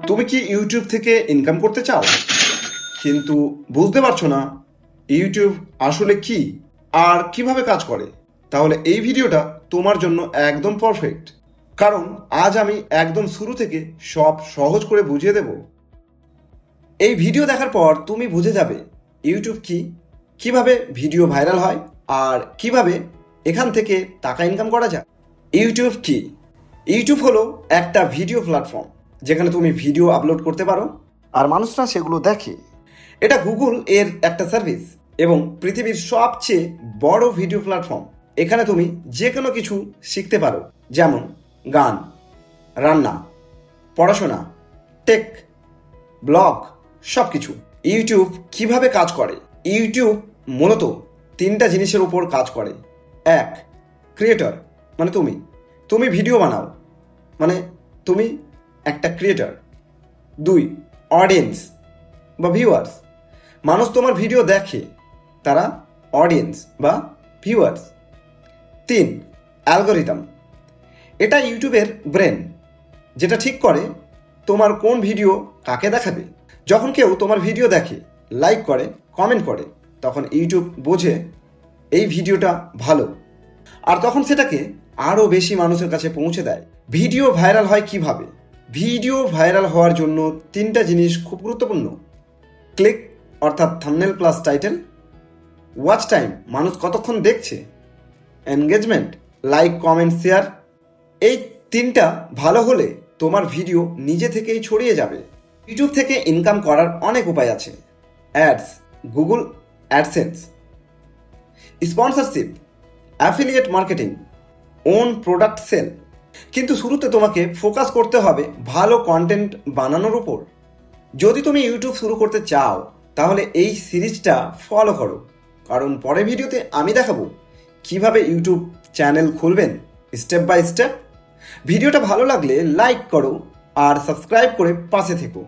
তুমি কি ইউটিউব থেকে ইনকাম করতে চাও কিন্তু বুঝতে পারছো না ইউটিউব আসলে কি আর কিভাবে কাজ করে? তাহলে এই ভিডিওটা তোমার জন্য একদম পারফেক্ট, কারণ আজ আমি একদম শুরু থেকে সব সহজ করে বুঝিয়ে দেব। এই ভিডিও দেখার পর তুমি বুঝে যাবে ইউটিউব কি, কিভাবে ভিডিও ভাইরাল হয় আর কিভাবে এখান থেকে টাকা ইনকাম করা যায়। ইউটিউব কি? ইউটিউব হলো একটা ভিডিও প্ল্যাটফর্ম যেখানে তুমি ভিডিও আপলোড করতে পারো আর মানুষরা সেগুলো দেখে। এটা গুগল এর একটা সার্ভিস এবং পৃথিবীর সবচেয়ে বড় ভিডিও প্ল্যাটফর্ম। এখানে তুমি যে কোনো কিছু শিখতে পারো, যেমন গান, রান্না, পড়াশোনা, টেক, ব্লগ, সব কিছু। ইউটিউব কিভাবে কাজ করে? ইউটিউব মূলত তিনটা জিনিসের উপর কাজ করে। এক, ক্রিয়েটর, মানে তুমি ভিডিও বানাও, মানে তুমি একটা ক্রিয়েটর। দুই, অডিয়েন্স বা ভিউয়ার্স, মানুষ তোমার ভিডিও দেখে, তারা অডিয়েন্স বা ভিউয়ার্স। তিন, অ্যালগোরিদম, এটা ইউটিউবের ব্রেন, যেটা ঠিক করে তোমার কোন ভিডিও কাকে দেখাবে। যখন কেউ তোমার ভিডিও দেখে, লাইক করে, কমেন্ট করে, তখন ইউটিউব বোঝে এই ভিডিওটা ভালো, আর তখন সেটাকে আরও বেশি মানুষের কাছে পৌঁছে দেয়। ভিডিও ভাইরাল হয় কিভাবে? ভিডিও ভাইরাল হওয়ার জন্য তিনটা জিনিস খুব গুরুত্বপূর্ণ। ক্লিক অর্থাৎ thumbnail plus title, watch time, মানুষ কতক্ষণ দেখছে, এনগেজমেন্ট, লাইক, কমেন্ট, শেয়ার। এই তিনটা ভালো হলে তোমার ভিডিও নিজে থেকেই ছড়িয়ে যাবে। ইউটিউব থেকে ইনকাম করার অনেক উপায় আছে। Ads, Google AdSense, sponsorship, affiliate marketing, own product sale. কিন্তু শুরুতে তোমাকে ফোকাস করতে হবে ভালো কন্টেন্ট বানানোর উপর। যদি তুমি ইউটিউব শুরু করতে চাও তাহলে এই সিরিজটা ফলো করো, কারণ পরের ভিডিওতে আমি দেখাবো কিভাবে ইউটিউব চ্যানেল খুলবেন স্টেপ বাই স্টেপ। ভিডিওটা ভালো লাগলে লাইক করো আর সাবস্ক্রাইব করে পাশে থেকো।